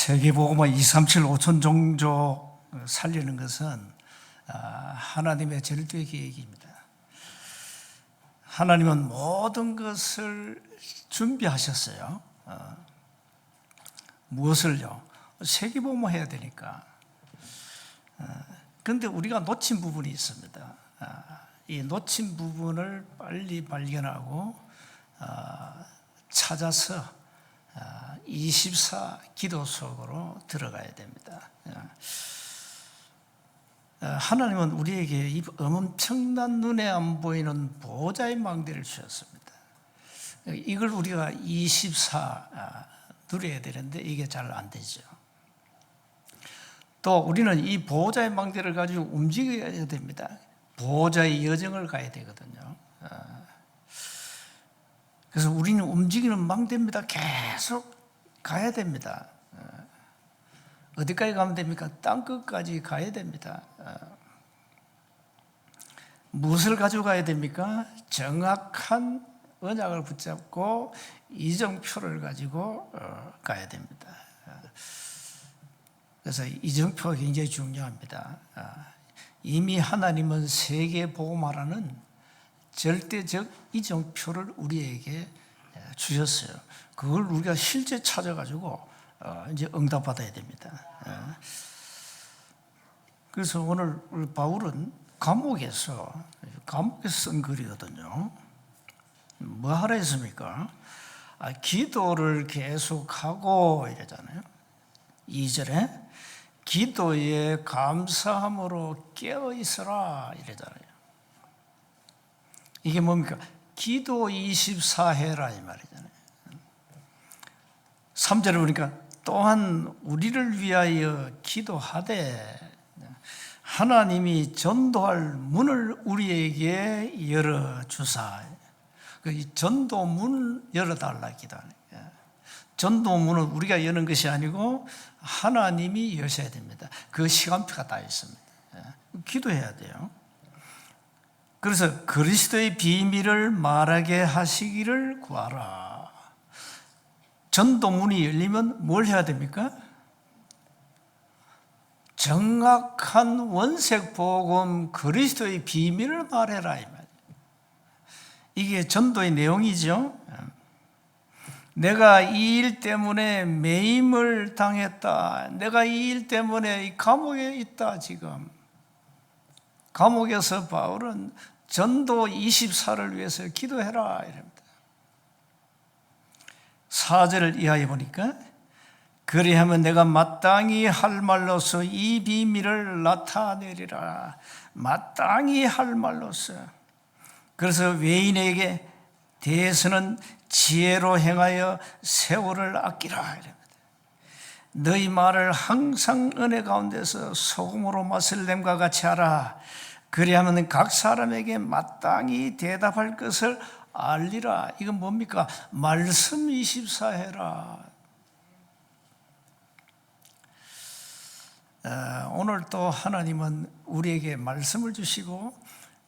세계복음화 237 5천 종족 살리는 것은 하나님의 절대 계획입니다. 하나님은 모든 것을 준비하셨어요. 무엇을요? 세계복음화 해야 되니까. 그런데 우리가 놓친 부분이 있습니다. 이 놓친 부분을 빨리 발견하고 찾아서 24 기도 속으로 들어가야 됩니다. 하나님은 우리에게 이 엄청난 눈에 안 보이는 보호자의 망대를 주셨습니다. 이걸 우리가 24 누려야 되는데 이게 잘 안 되죠. 또 우리는 이 보호자의 망대를 가지고 움직여야 됩니다. 보호자의 여정을 가야 되거든요. 그래서 우리는 움직이는 망대입니다. 계속 가야 됩니다. 어디까지 가면 됩니까? 땅끝까지 가야 됩니다. 무엇을 가지고 가야 됩니까? 정확한 언약을 붙잡고 이정표를 가지고 가야 됩니다. 그래서 이정표가 굉장히 중요합니다. 이미 하나님은 세계 복음화라는 절대적 이정표를 우리에게 주셨어요. 그걸 우리가 실제 찾아가지고 이제 응답받아야 됩니다. 그래서 오늘 바울은 감옥에서 쓴 글이거든요. 뭐 하라 했습니까? 기도를 계속하고 이러잖아요. 2절에 기도에 감사함으로 깨어 있어라 이러잖아요. 이게 뭡니까? 기도 24해라 이 말이잖아요. 3절에 보니까 또한 우리를 위하여 기도하되 하나님이 전도할 문을 우리에게 열어주사. 그 전도 문을 열어달라 기도하는 거예요. 전도 문은 우리가 여는 것이 아니고 하나님이 여셔야 됩니다. 그 시간표가 다 있습니다. 기도해야 돼요. 그래서 그리스도의 비밀을 말하게 하시기를 구하라. 전도문이 열리면 뭘 해야 됩니까? 정확한 원색 복음 그리스도의 비밀을 말해라 이 말. 이게 전도의 내용이죠. 내가 이 일 때문에 매임을 당했다. 내가 이 일 때문에 이 감옥에 있다 지금. 감옥에서 바울은 전도 24를 위해서 기도해라 이랍니다. 4절을 이하에 보니까 그리하면 내가 마땅히 할 말로서 이 비밀을 나타내리라. 마땅히 할 말로서. 그래서 외인에게 대해서는 지혜로 행하여 세월을 아끼라 이랍니다. 너희 말을 항상 은혜 가운데서 소금으로 맛을 냄과 같이 하라. 그리하면 각 사람에게 마땅히 대답할 것을 알리라. 이건 뭡니까? 말씀 24해라. 오늘 또 하나님은 우리에게 말씀을 주시고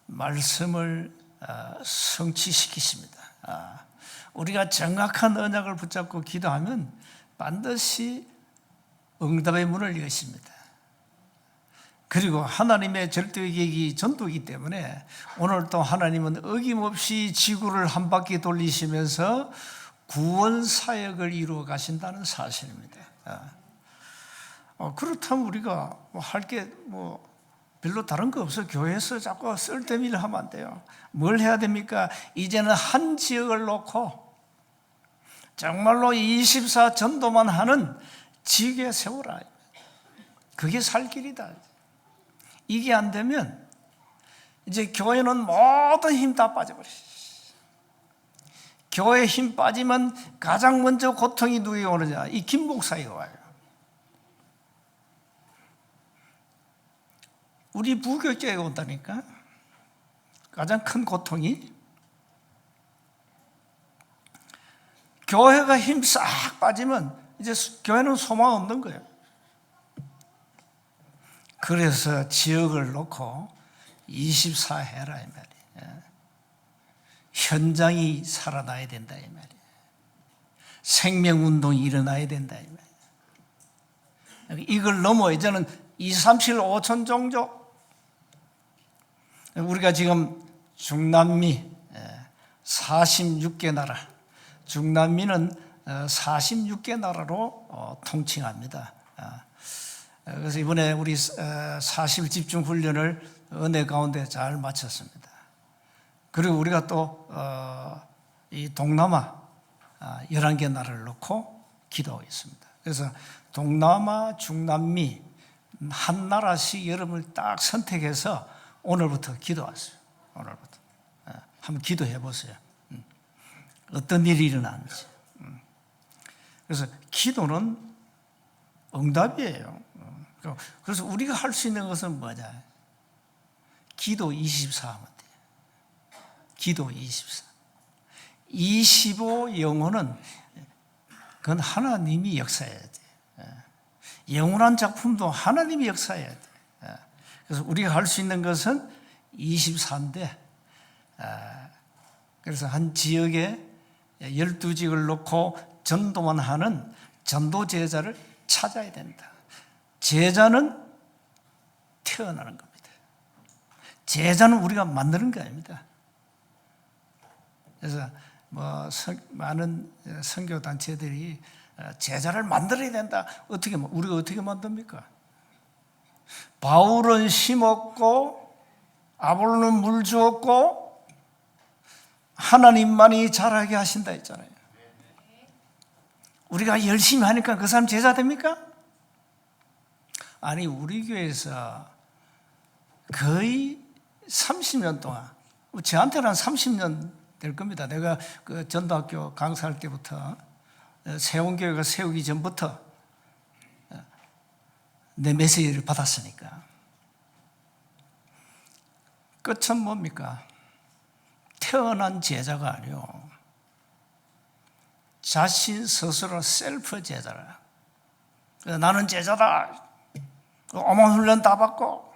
말씀을 성취시키십니다. 우리가 정확한 언약을 붙잡고 기도하면 반드시 응답의 문을 여십니다. 그리고 하나님의 절대 계획이 전도이기 때문에 오늘 또 하나님은 어김없이 지구를 한 바퀴 돌리시면서 구원 사역을 이루어 가신다는 사실입니다. 그렇다면 우리가 할 게 별로 다른 거 없어. 교회에서 자꾸 쓸데없는 일을 하면 안 돼요. 뭘 해야 됩니까? 이제는 한 지역을 놓고 정말로 24 전도만 하는 지역에 세우라. 그게 살 길이다. 이게 안 되면 이제 교회는 모든 힘 다 빠져버렸어요. 교회에 힘 빠지면 가장 먼저 고통이 누구에게 오느냐? 이 김 목사에게 와요. 우리 부교육자에게 온다니까. 가장 큰 고통이 교회가 힘 싹 빠지면 이제 교회는 소망 없는 거예요. 그래서 지역을 놓고 24해라 이 말이에요. 현장이 살아나야 된다 이 말이에요. 생명운동이 일어나야 된다 이 말이에요. 이걸 넘어 이제는 2, 3, 7, 5천 종족. 우리가 지금 중남미 46개 나라, 중남미는 46개 나라로 통칭합니다. 그래서 이번에 우리 40일 집중 훈련을 은혜 가운데 잘 마쳤습니다. 그리고 우리가 또 이 동남아 11개 나라를 놓고 기도하고 있습니다. 그래서 동남아, 중남미 한 나라씩 여러분을 딱 선택해서 오늘부터 기도하세요. 오늘부터 한번 기도해 보세요. 어떤 일이 일어나는지. 그래서 기도는 응답이에요. 그래서 우리가 할 수 있는 것은 뭐냐? 기도 24 하면 돼요. 기도 24. 25 영혼은 그건 하나님이 역사해야 돼요. 영원한 작품도 하나님이 역사해야 돼요. 그래서 우리가 할 수 있는 것은 24인데, 그래서 한 지역에 12직을 놓고 전도만 하는 전도 제자를 찾아야 된다. 제자는 태어나는 겁니다. 제자는 우리가 만드는 게 아닙니다. 그래서 많은 선교 단체들이 제자를 만들어야 된다. 우리가 어떻게 만듭니까? 바울은 심었고 아볼로는 물 주었고 하나님만이 자라게 하신다 했잖아요. 우리가 열심히 하니까 그 사람 제자 됩니까? 아니, 우리 교회에서 거의 30년 동안, 저한테는 한 30년 될 겁니다. 내가 그 전도학교 강사할 때부터, 세운교회가 세우기 전부터 내 메시지를 받았으니까. 끝은 뭡니까? 태어난 제자가 아니요, 자신 스스로 셀프 제자라. 나는 제자다. 어마어마한 훈련 다 받고.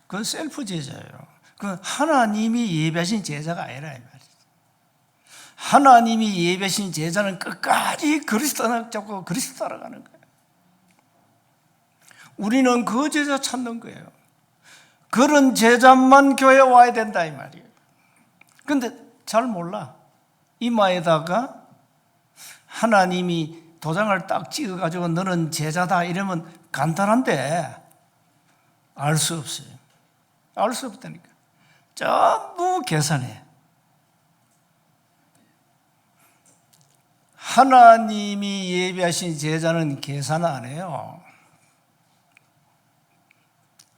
그건 셀프 제자예요. 그건 하나님이 예배하신 제자가 아니라 이 말이죠. 하나님이 예배하신 제자는 끝까지 그리스도 잡고 그리스도 따라가는 거예요. 우리는 그 제자 찾는 거예요. 그런 제자만 교회에 와야 된다 이 말이에요. 그런데 잘 몰라. 이마에다가 하나님이 도장을 딱 찍어가지고 너는 제자다 이러면 간단한데 알 수 없어요. 알 수 없다니까. 전부 계산해. 하나님이 예비하신 제자는 계산 안 해요.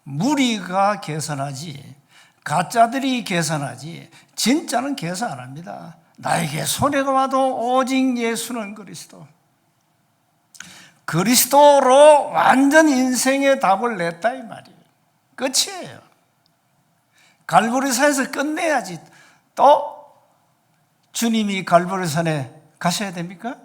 무리가 계산하지, 가짜들이 계산하지, 진짜는 계산 안 합니다. 나에게 손해가 와도 오직 예수는 그리스도. 그리스도로 완전 인생의 답을 냈다 이 말이에요. 끝이에요. 갈보리산에서 끝내야지 또 주님이 갈보리산에 가셔야 됩니까?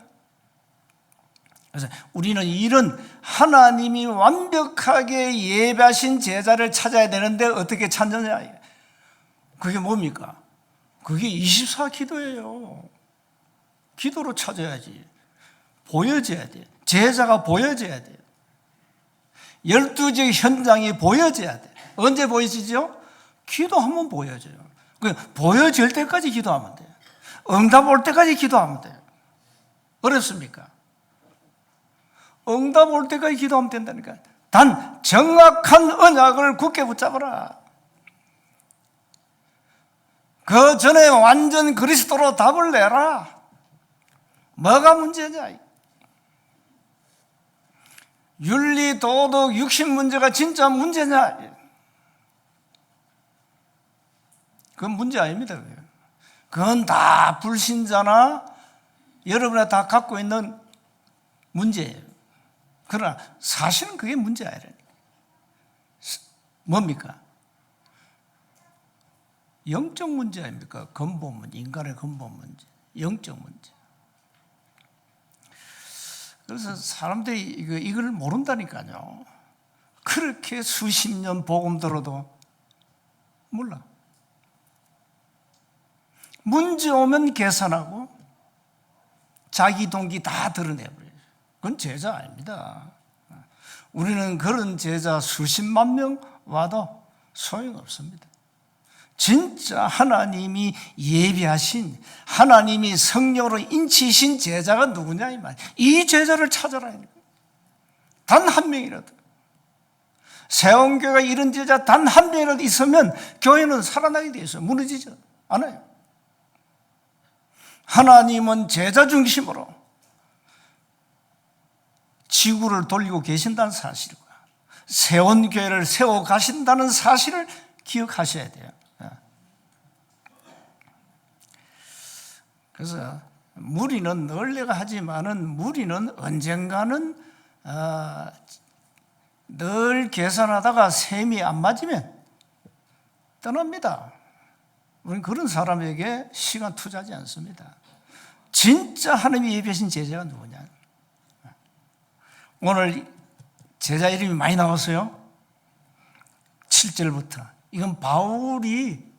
그래서 우리는 이런 하나님이 완벽하게 예배하신 제자를 찾아야 되는데 어떻게 찾느냐? 그게 뭡니까? 그게 24 기도예요. 기도로 찾아야지. 보여져야 돼. 제자가 보여져야 돼요. 12지 현장이 보여져야 돼. 언제 보여지죠? 기도하면 보여져요. 보여질 때까지 기도하면 돼요. 응답 올 때까지 기도하면 돼요. 어렵습니까? 응답 올 때까지 기도하면 된다니까. 단 정확한 언약을 굳게 붙잡아라. 그 전에 완전 그리스도로 답을 내라. 뭐가 문제냐? 윤리, 도덕, 육신 문제가 진짜 문제냐? 그건 문제 아닙니다. 그건 다 불신자나 여러분이 다 갖고 있는 문제예요. 그러나 사실은 그게 문제 아니라니까. 뭡니까? 영적 문제 아닙니까? 근본 문제, 인간의 근본 문제, 영적 문제. 그래서 사람들이 이걸 모른다니까요. 그렇게 수십 년 복음 들어도 몰라. 문제 오면 계산하고 자기 동기 다 드러내버려요. 그건 제자 아닙니다. 우리는 그런 제자 수십만 명 와도 소용없습니다. 진짜 하나님이 예비하신, 하나님이 성령으로 인치신 제자가 누구냐 이 말. 이 제자를 찾아라. 단 한 명이라도. 세원교회가 이런 제자 단 한 명이라도 있으면 교회는 살아나게 돼 있어요. 무너지지 않아요. 하나님은 제자 중심으로 지구를 돌리고 계신다는 사실과 세원교회를 세워 가신다는 사실을 기억하셔야 돼요. 그래서 무리는 늘 내가 하지만은 무리는 언젠가는 늘 계산하다가 셈이 안 맞으면 떠납니다. 우리는 그런 사람에게 시간 투자하지 않습니다. 진짜 하나님이 예비하신 제자가 누구냐? 오늘 제자 이름이 많이 나왔어요. 7절부터. 이건 바울이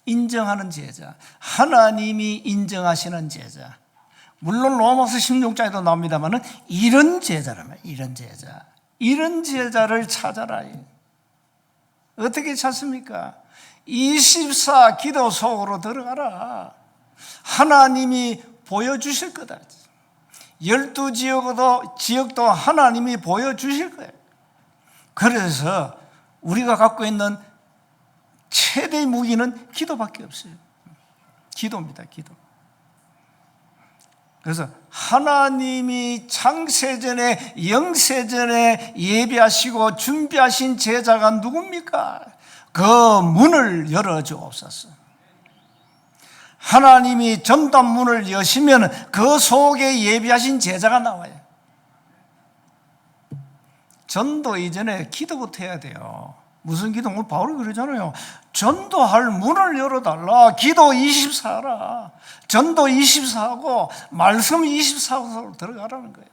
인정하는 제자, 하나님이 인정하시는 제자. 물론 로마서 16장에도 나옵니다만 이런 제자라면 이런 제자. 이런 제자를 찾아라. 어떻게 찾습니까? 24 기도 속으로 들어가라. 하나님이 보여주실 거다. 12지역도 하나님이 보여주실 거예요. 그래서 우리가 갖고 있는 최대의 무기는 기도밖에 없어요. 기도입니다. 기도. 그래서 하나님이 창세전에 영세전에 예비하시고 준비하신 제자가 누굽니까? 그 문을 열어주옵소서. 하나님이 전단문을 여시면 그 속에 예비하신 제자가 나와요. 전도 이전에 기도부터 해야 돼요. 무슨 기도? 오늘 바울이 그러잖아요. 전도할 문을 열어달라. 기도 24하라. 전도 24하고 말씀 24하고 들어가라는 거예요.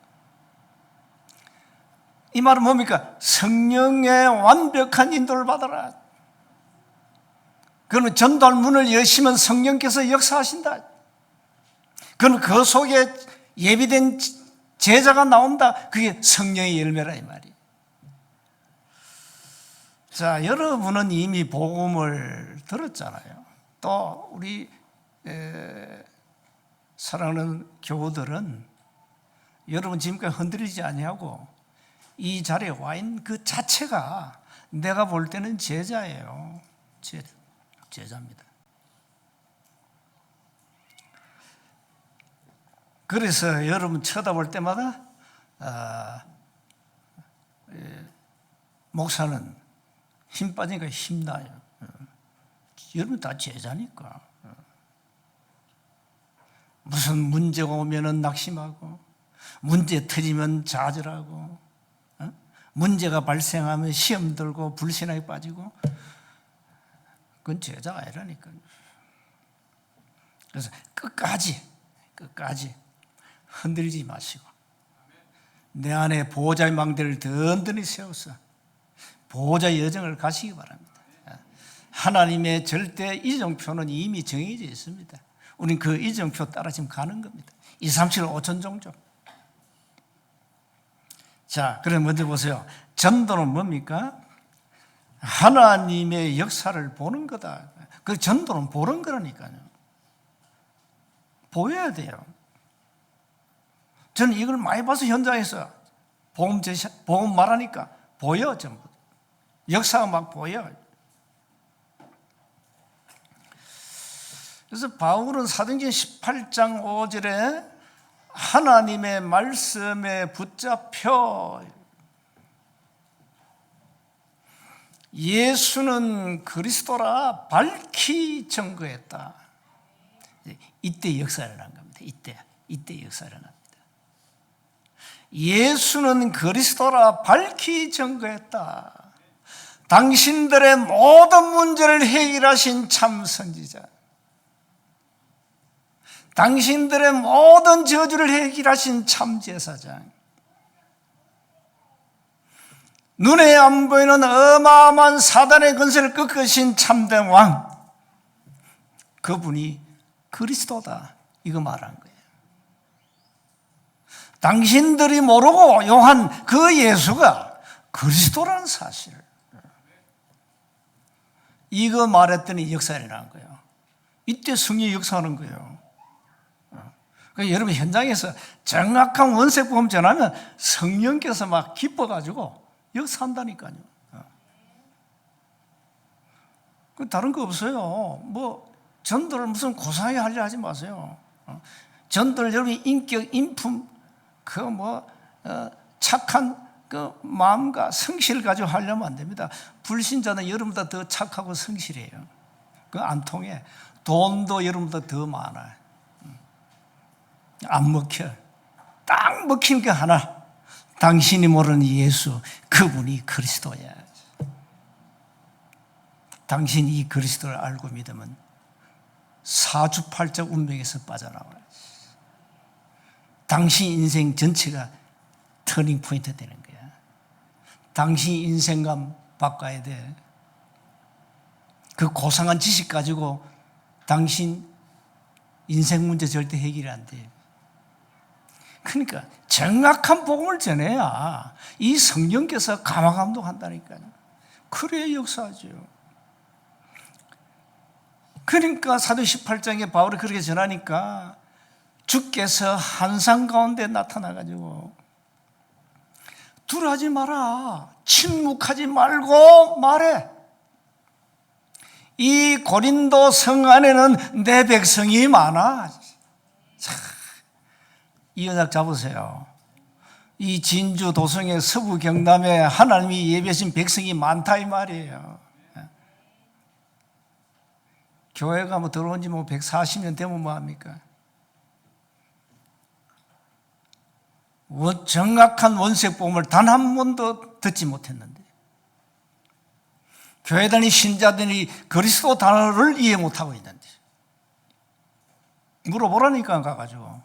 이 말은 뭡니까? 성령의 완벽한 인도를 받아라. 그러면 전도할 문을 여시면 성령께서 역사하신다. 그러면 그 속에 예비된 제자가 나온다. 그게 성령의 열매라 이 말이에요. 자, 여러분은 이미 복음을 들었잖아요. 또 우리 사랑하는 교우들은 여러분 지금까지 흔들리지 아니하고 이 자리에 와 있는 그 자체가 내가 볼 때는 제자예요. 제자입니다. 그래서 여러분 쳐다볼 때마다 목사는 힘 빠지니까 힘나요. 여러분 다 제자니까. 무슨 문제가 오면은 낙심하고, 문제 터지면 좌절하고, 문제가 발생하면 시험 들고 불신하게 빠지고, 그건 제자가 아니라니까요. 그래서 끝까지 흔들리지 마시고, 내 안에 보호자의 망대를 든든히 세워서 보호자의 여정을 가시기 바랍니다. 하나님의 절대 이정표는 이미 정해져 있습니다. 우린 그 이정표 따라 지금 가는 겁니다. 2, 3, 7, 5천 종족. 자, 그럼 먼저 보세요. 전도는 뭡니까? 하나님의 역사를 보는 거다. 그 전도는 보는 거라니까요. 보여야 돼요. 저는 이걸 많이 봐서 현장에서 복음 말하니까 보여 전부. 역사가 막 보여. 그래서 바울은 사도행전 18장 5절에 하나님의 말씀에 붙잡혀 예수는 그리스도라 밝히 증거했다. 이때 역사를 일어난 겁니다. 이때 역사를 일어납니다. 예수는 그리스도라 밝히 증거했다. 당신들의 모든 문제를 해결하신 참 선지자, 당신들의 모든 저주를 해결하신 참 제사장, 눈에 안 보이는 어마어마한 사단의 권세를 꺾으신 참된 왕, 그분이 그리스도다, 이거 말한 거예요. 당신들이 모르고 요한 그 예수가 그리스도라는 사실, 이거 말했더니 역사 일어난 거예요. 이때 성령이 역사하는 거예요. 그러니까 여러분 현장에서 정확한 원색복음 전하면 성령께서 막 기뻐가지고 역사한다니까요. 다른 거 없어요. 뭐 전도를 무슨 고상하게 하려 하지 마세요. 전도를 여러분이 인격, 인품, 착한 그 마음과 성실을 가지고 하려면 안 됩니다. 불신자는 여러분보다 더 착하고 성실해요. 그 안 통해. 돈도 여러분보다 더 많아요. 안 먹혀. 딱 먹힌 게 하나. 당신이 모르는 예수, 그분이 그리스도야. 당신이 이 그리스도를 알고 믿으면 사주팔자 운명에서 빠져나와요. 당신 인생 전체가 터닝 포인트 되는 거야. 당신 인생관 바꿔야 돼. 그 고상한 지식 가지고 당신 인생 문제 절대 해결이 안 돼. 그러니까 정확한 복음을 전해야 이 성령께서 감화감동한다니까요. 그래야 역사하죠. 그러니까 사도 18장에 바울이 그렇게 전하니까 주께서 한상 가운데 나타나가지고 둘하지 마라, 침묵하지 말고 말해. 이 고린도 성 안에는 내 백성이 많아. 자, 이 언약 잡으세요. 이 진주 도성의 서부 경남에 하나님이 예비하신 백성이 많다 이 말이에요. 교회가 뭐 들어온 지 140년 되면 뭐합니까? 정확한 원색복음을 단 한 번도 듣지 못했는데, 교회 다니 신자들이 그리스도 단어를 이해 못하고 있는데, 물어보라니까 가가지고.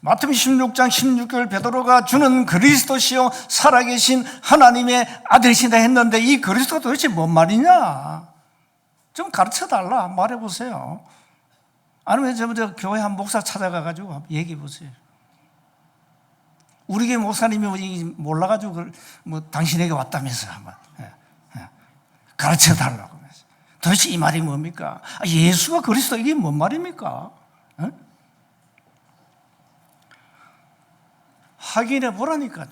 마태복음 16장 16절 베드로가 주는 그리스도시요 살아계신 하나님의 아들이시다 했는데 이 그리스도가 도대체 뭔 말이냐? 좀 가르쳐달라, 말해보세요. 아니면 저 교회 한 목사 찾아가가지고 얘기해보세요. 우리 교회 목사님이 몰라가지고 뭐 당신에게 왔다면서 한번 가르쳐달라고. 도대체 이 말이 뭡니까? 예수가 그리스도, 이게 뭔 말입니까? 확인해 보라니까요.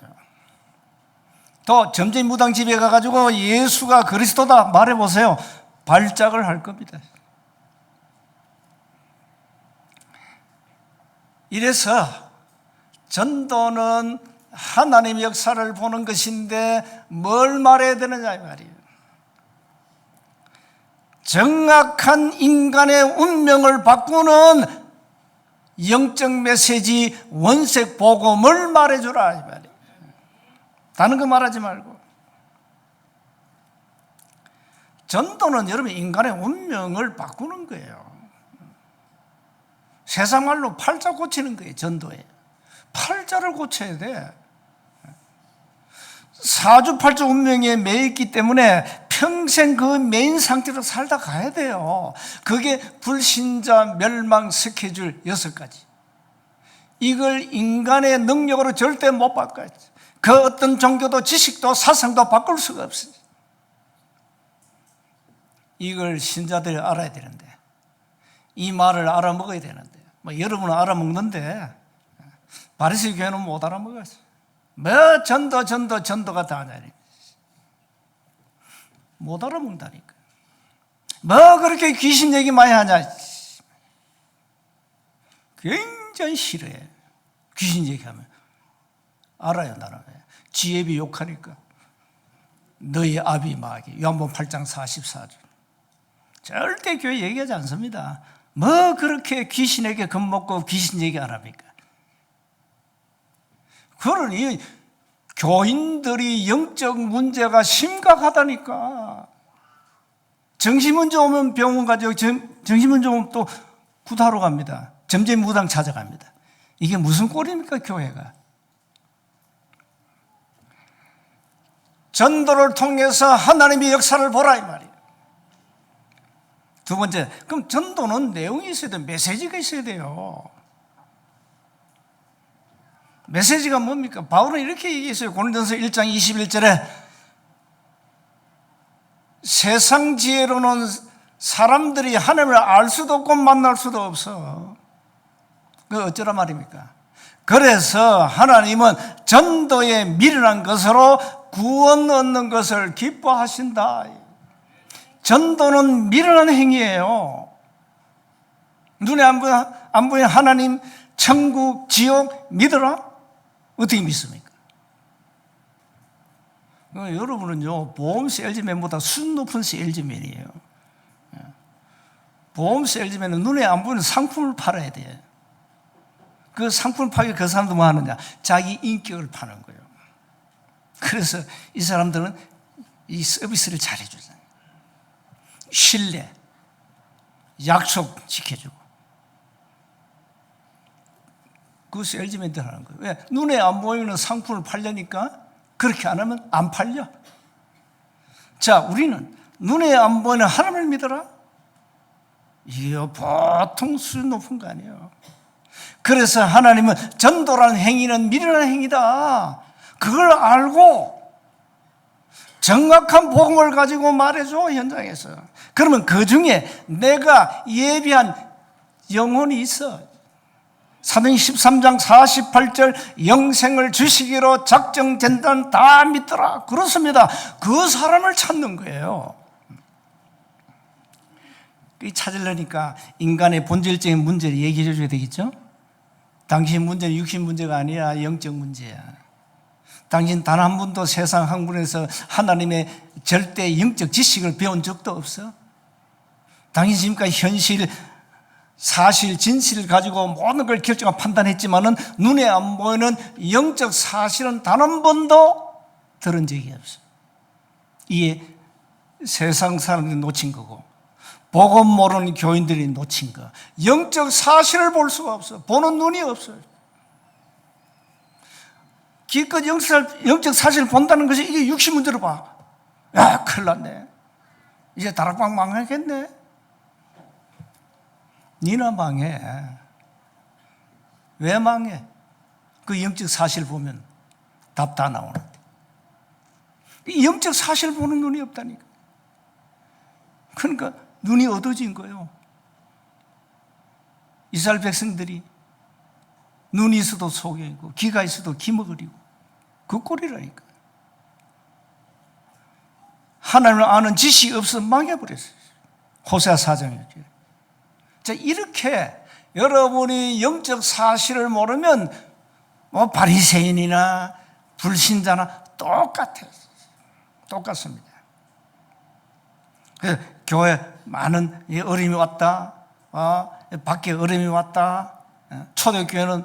또 점쟁이 무당 집에 가가지고 예수가 그리스도다 말해보세요. 발작을 할 겁니다. 이래서 전도는 하나님의 역사를 보는 것인데 뭘 말해야 되느냐 이 말이에요. 정확한 인간의 운명을 바꾸는 영적 메시지, 원색 복음을 말해주라 이 말이에요. 다른 거 말하지 말고. 전도는 여러분 인간의 운명을 바꾸는 거예요. 세상 말로 팔자 고치는 거예요. 전도에 팔자를 고쳐야 돼. 사주팔자 운명에 매있기 때문에 평생 그 매인 상태로 살다 가야 돼요. 그게 불신자 멸망 스케줄 6가지. 이걸 인간의 능력으로 절대 못 바꿔요. 그 어떤 종교도 지식도 사상도 바꿀 수가 없어요. 이걸 신자들이 알아야 되는데, 이 말을 알아먹어야 되는데, 뭐 여러분은 알아먹는데 바리새인 교회는 못 알아먹어요. 뭐 전도가 다냐, 못 알아먹는다니까. 뭐 그렇게 귀신 얘기 많이 하냐, 굉장히 싫어해. 귀신 얘기하면. 알아요, 나는. 지혜비 욕하니까. 너희 아비 마귀. 요한복음 8장 44절. 절대 교회 얘기하지 않습니다. 뭐 그렇게 귀신에게 겁먹고 귀신 얘기 안 합니까? 그러니 교인들이 영적 문제가 심각하다니까. 정신문제 오면 병원 가죠. 정신문제 오면 또 구타로 갑니다. 점쟁이 무당 찾아갑니다. 이게 무슨 꼴입니까, 교회가? 전도를 통해서 하나님의 역사를 보라 이 말이에요. 두 번째, 그럼 전도는 내용이 있어야 돼요. 메시지가 있어야 돼요. 메시지가 뭡니까? 바울은 이렇게 얘기했어요. 고린도전서 1장 21절에 세상 지혜로는 사람들이 하나님을 알 수도 없고 만날 수도 없어. 그 어쩌라 말입니까? 그래서 하나님은 전도에 미련한 것으로 구원 얻는 것을 기뻐하신다. 전도는 미련한 행위예요. 눈에 안 보이는 하나님, 천국, 지옥 믿어라? 어떻게 믿습니까? 여러분은요, 보험 세일즈맨보다 수준 높은 세일즈맨이에요. 보험 세일즈맨은 눈에 안 보이는 상품을 팔아야 돼. 그 상품을 팔기 그 사람도 뭐 하느냐? 자기 인격을 파는 거예요. 그래서 이 사람들은 이 서비스를 잘해주잖아요. 신뢰, 약속 지켜주고. 그 세일즈맨들 하는 거예요. 왜? 눈에 안 보이는 상품을 팔려니까 그렇게 안 하면 안 팔려. 자, 우리는 눈에 안 보이는 하나님을 믿어라? 이게 보통 수준 높은 거 아니에요. 그래서 하나님은 전도라는 행위는 미련한 행위다. 그걸 알고 정확한 복음을 가지고 말해줘, 현장에서. 그러면 그 중에 내가 예비한 영혼이 있어. 사도행 13장 48절 영생을 주시기로 작정된다는 다 믿더라. 그렇습니다. 그 사람을 찾는 거예요. 찾으려니까 인간의 본질적인 문제를 얘기해 줘야 되겠죠? 당신 문제는 육신 문제가 아니라 영적 문제야. 당신 단 한 번도 세상 학문에서 하나님의 절대 영적 지식을 배운 적도 없어. 당신 지금까지 현실, 사실, 진실을 가지고 모든 걸 결정하고 판단했지만은 눈에 안 보이는 영적 사실은 단 한 번도 들은 적이 없어. 이게 세상 사람들이 놓친 거고, 복음 모르는 교인들이 놓친 거. 영적 사실을 볼 수가 없어. 보는 눈이 없어요. 기껏 영적 사실을 본다는 것이 이게 육신 문제로 봐. 야, 큰일 났네. 이제 다락방 망하겠네. 니나 망해. 왜 망해? 그 영적 사실 보면 답 다 나오는데. 이 영적 사실 보는 눈이 없다니까. 그러니까 눈이 어두워진 거예요. 이스라엘 백성들이 눈이 있어도 속이고 귀가 있어도 기먹으리고 그 꼴이라니까. 하나님을 아는 지식이 없어서 망해버렸어요. 호세아 4장이었죠. 자, 이렇게 여러분이 영적 사실을 모르면 뭐 바리새인이나 불신자나 똑같아요. 똑같습니다. 그 교회 많은 어려움이 왔다. 밖에 어려움이 왔다. 초대교회는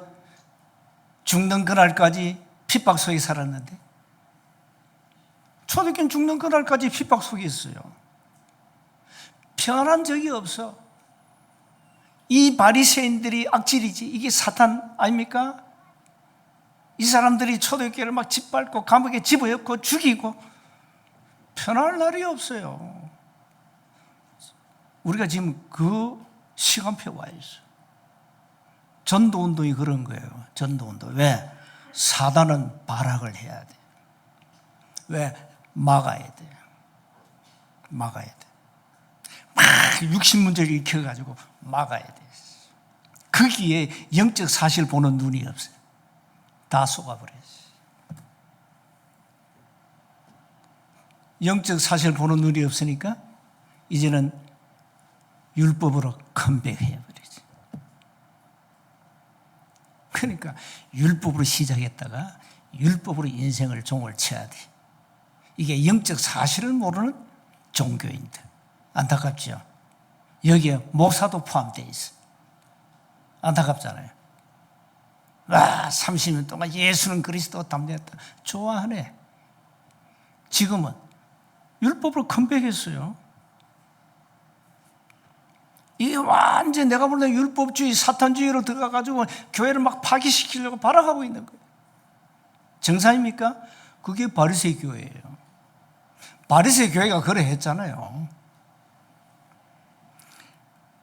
죽는 그날까지 핍박 속에 살았는데 초대교회는 죽는 그날까지 핍박 속에 있어요. 평안한 적이 없어. 이 바리새인들이 악질이지. 이게 사탄 아닙니까? 이 사람들이 초대교회를 막 짓밟고 감옥에 집어넣고 죽이고 편할 날이 없어요. 우리가 지금 그 시간표에 와 있어요. 전도운동이 그런 거예요. 전도운동. 왜? 사단은 발악을 해야 돼. 왜? 막아야 돼. 막아야 돼. 막 육신 문제를 익혀가지고 막아야 돼. 거기에 영적 사실 보는 눈이 없어요. 다 속아버렸어요. 영적 사실 보는 눈이 없으니까 이제는 율법으로 컴백해버리지. 그러니까 율법으로 시작했다가 율법으로 인생을 종을 쳐야 돼. 이게 영적 사실을 모르는 종교인들. 안타깝죠? 여기에 목사도 포함되어 있어. 안타깝잖아요. 30년 동안 예수는 그리스도 담대했다. 좋아하네. 지금은 율법으로 컴백했어요. 이게 완전 내가 볼 때 율법주의, 사탄주의로 들어가가지고 교회를 막 파괴시키려고 발악하고 있는 거예요. 정상입니까? 그게 바리새이 교회예요. 바리새이 교회가 그래 했잖아요.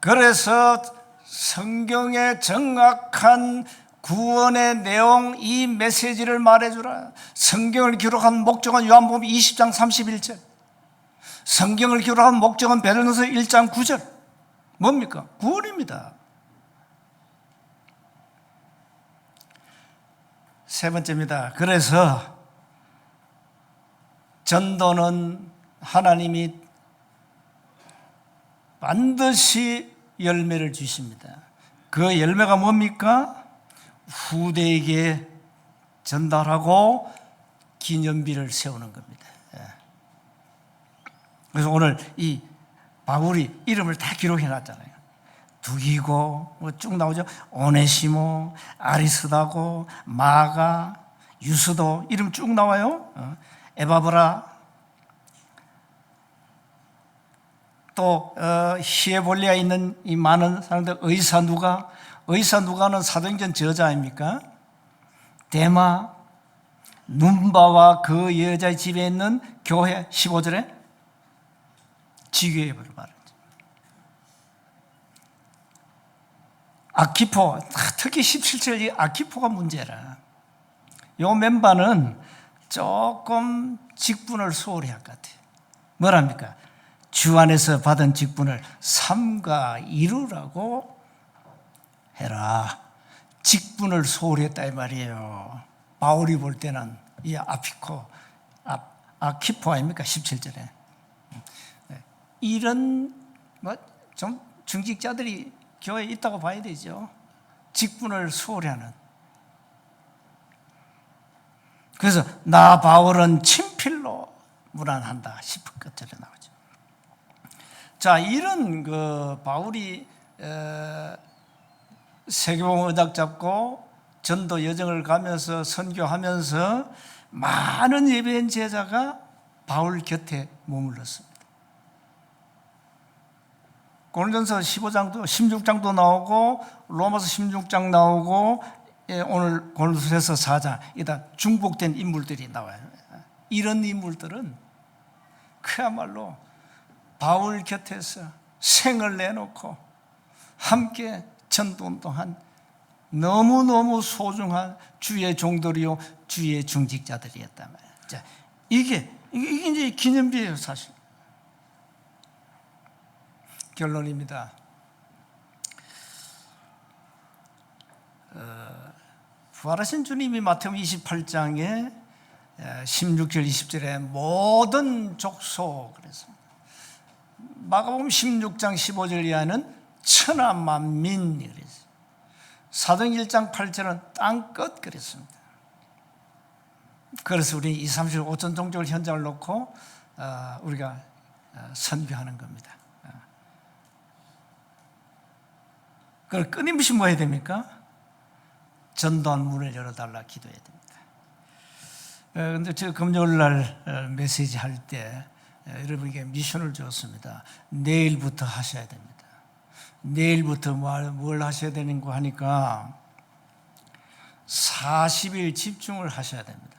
그래서 성경의 정확한 구원의 내용, 이 메시지를 말해주라. 성경을 기록한 목적은 요한복음 20장 31절, 성경을 기록한 목적은 베드로전서 1장 9절. 뭡니까? 구원입니다. 세 번째입니다. 그래서 전도는 하나님이 반드시 열매를 주십니다. 그 열매가 뭡니까? 후대에게 전달하고 기념비를 세우는 겁니다. 그래서 오늘 이 바울이 이름을 다 기록해 놨잖아요. 두기고 뭐 쭉 나오죠. 오네시모, 아리스다고, 마가, 유스도 이름 쭉 나와요. 에바브라, 또 히에볼리아에 있는 이 많은 사람들, 의사 누가는 사도행전 저자 아닙니까? 데마, 눈바와 그 여자의 집에 있는 교회 15절에 지교회를 말하죠. 아키포, 특히 17절 이 아키포가 문제라. 요 멤버는 조금 직분을 소홀히 할 것 같아요. 뭐랍니까? 주 안에서 받은 직분을 삼가 이루라고 해라. 직분을 소홀히 했다 이 말이에요. 바울이 볼 때는 이 아키포 아닙니까? 17절에. 이런 좀 중직자들이 교회에 있다고 봐야 되죠. 직분을 소홀히 하는. 그래서 나 바울은 친필로 문안한다 10끝절에 나오죠. 자, 이런 그 바울이 세계복음 의탁 잡고 전도 여정을 가면서 선교하면서 많은 예배인 제자가 바울 곁에 머물렀습니다. 고린도전서 15장도 16장도 나오고 로마서 16장 나오고 오늘 고린도전서 4장 이다 중복된 인물들이 나와요. 이런 인물들은 그야말로 바울 곁에서 생을 내놓고 함께 전도운동한 너무너무 소중한 주의 종들이요 주의 중직자들이었단 말이에요. 자, 이게 이제 기념비예요, 사실. 결론입니다. 부활하신 주님이 마태복음 28장에 16절 20절에 모든 족속 그래서 마가복음 16장 15절 이하는 천하만민 그랬어요. 사도행전 1장 8절은 땅끝 그랬습니다. 그래서 우리 2, 30, 5천 종족 현장을 놓고 우리가 선교하는 겁니다. 그걸 끊임없이 뭐 해야 됩니까? 전도한 문을 열어달라 기도해야 됩니다. 그런데 제가 금요일 날 메시지 할 때 여러분에게 미션을 주었습니다. 내일부터 하셔야 됩니다. 내일부터 뭘 하셔야 되는 거 하니까 40일 집중을 하셔야 됩니다.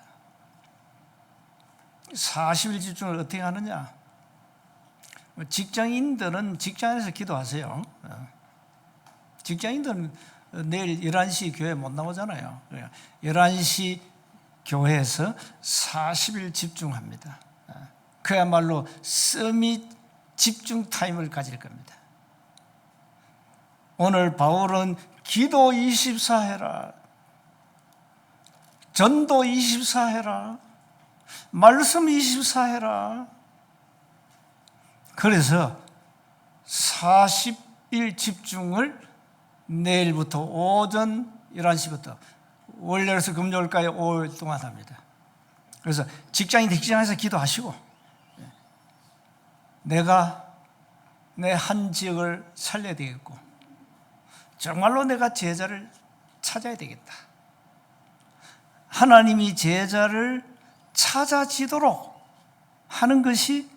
40일 집중을 어떻게 하느냐? 직장인들은 직장에서 기도하세요. 직장인들은 내일 11시 교회 못 나오잖아요. 11시 교회에서 40일 집중합니다. 그야말로 서밋 집중 타임을 가질 겁니다. 오늘 바울은 기도 24 해라. 전도 24 해라. 말씀 24 해라. 그래서 40일 집중을 내일부터 오전 11시부터 월요일에서 금요일까지 5일 동안 합니다. 그래서 직장인 직장에서 기도하시고 내가 내 한 지역을 살려야 되겠고 정말로 내가 제자를 찾아야 되겠다. 하나님이 제자를 찾아지도록 하는 것이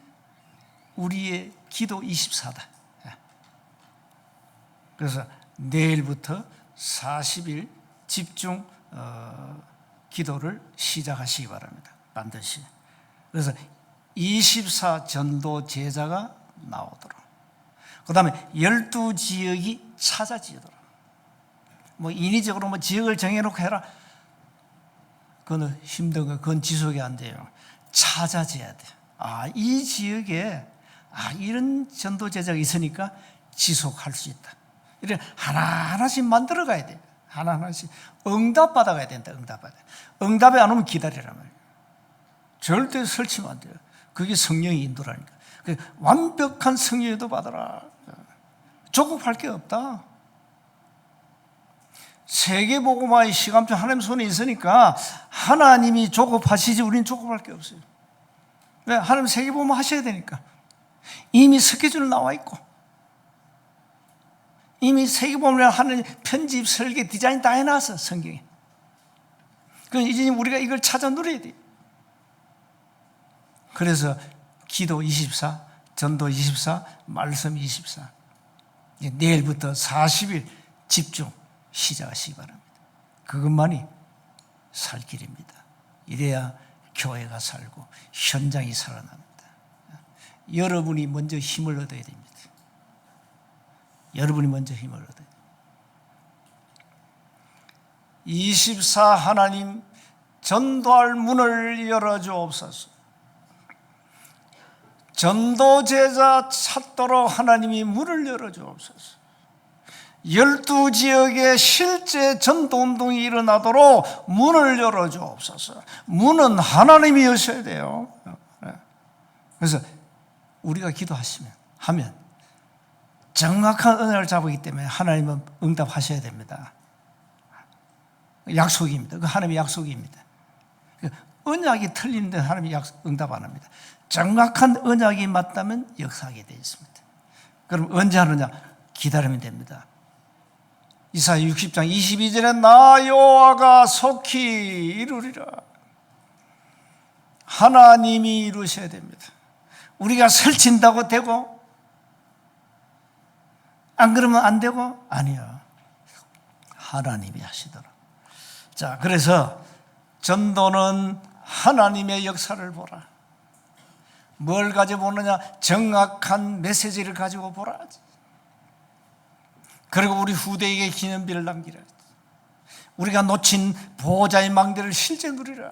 우리의 기도 24다. 그래서 내일부터 40일 집중 기도를 시작하시기 바랍니다. 반드시. 그래서 24 전도 제자가 나오도록. 그 다음에 12지역이 찾아지도록. 뭐 인위적으로 뭐 지역을 정해놓고 해라. 그건 힘든 거, 그건 지속이 안 돼요. 찾아져야 돼요. 이 지역에 이런 전도 제자가 있으니까 지속할 수 있다. 이래 하나하나씩 만들어 가야 돼요. 하나하나씩 응답 받아가야 된다. 응답에 안 오면 기다리란 말이에요. 절대 설치면 안 돼요. 그게 성령의 인도라니까. 완벽한 성령도 받아라. 조급할 게 없다. 세계복음화의 시간표 하나님 손에 있으니까 하나님이 조급하시지 우리는 조급할 게 없어요. 왜? 하나님 세계복음화 하셔야 되니까. 이미 스케줄 나와 있고 이미 세계복음화 하는 편집, 설계, 디자인 다 해놨어 성경에. 그럼 이제 우리가 이걸 찾아 누려야 돼요. 그래서 기도 24, 전도 24, 말씀 24. 내일부터 40일 집중 시작하시기 바랍니다. 그것만이 살 길입니다. 이래야 교회가 살고 현장이 살아납니다. 여러분이 먼저 힘을 얻어야 됩니다. 여러분이 먼저 힘을 얻어야 됩니다. 24 하나님 전도할 문을 열어주옵소서. 전도 제자 찾도록 하나님이 문을 열어주옵소서. 12지역에 실제 전도운동이 일어나도록 문을 열어주옵소서. 문은 하나님이 여셔야 돼요. 그래서 우리가 하면 정확한 은혜를 잡기 때문에 하나님은 응답하셔야 됩니다. 약속입니다. 그 하나님의 약속입니다. 언약이 틀리는데 하나님이 응답 안 합니다. 정확한 언약이 맞다면 역사하게 되어 있습니다. 그럼 언제 하느냐? 기다리면 됩니다. 이사야 60장 22절에 나 여호와가 속히 이루리라. 하나님이 이루셔야 됩니다. 우리가 설친다고 되고 안 그러면 안 되고 아니요. 하나님이 하시더라. 자, 그래서 전도는 하나님의 역사를 보라. 뭘 가지고 보느냐? 정확한 메시지를 가지고 보라. 그리고 우리 후대에게 기념비를 남기라. 우리가 놓친 보호자의 망대를 실제 누리라.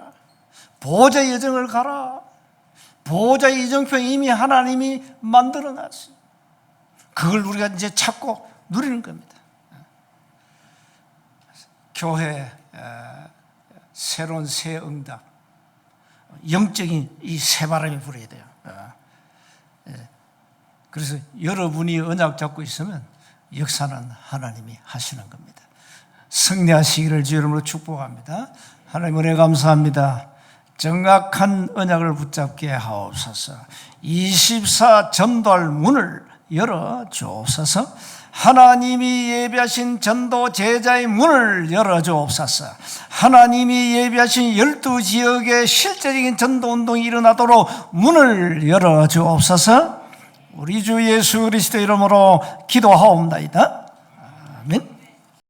보호자의 여정을 가라. 보호자의 이정표 이미 하나님이 만들어놨어요. 그걸 우리가 이제 찾고 누리는 겁니다. 교회 새로운 새 응답, 영적인 이 새바람이 불어야 돼요. 그래서 여러분이 언약 잡고 있으면 역사는 하나님이 하시는 겁니다. 승리하시기를 주 이름으로 축복합니다. 하나님 은혜 감사합니다. 정확한 언약을 붙잡게 하옵소서. 24 전도할 문을 열어 주옵소서. 하나님이 예비하신 전도 제자의 문을 열어 주옵소서. 하나님이 예비하신 12지역의 실제적인 전도 운동이 일어나도록 문을 열어 주옵소서. 우리 주 예수 그리스도 이름으로 기도하옵나이다. 아멘.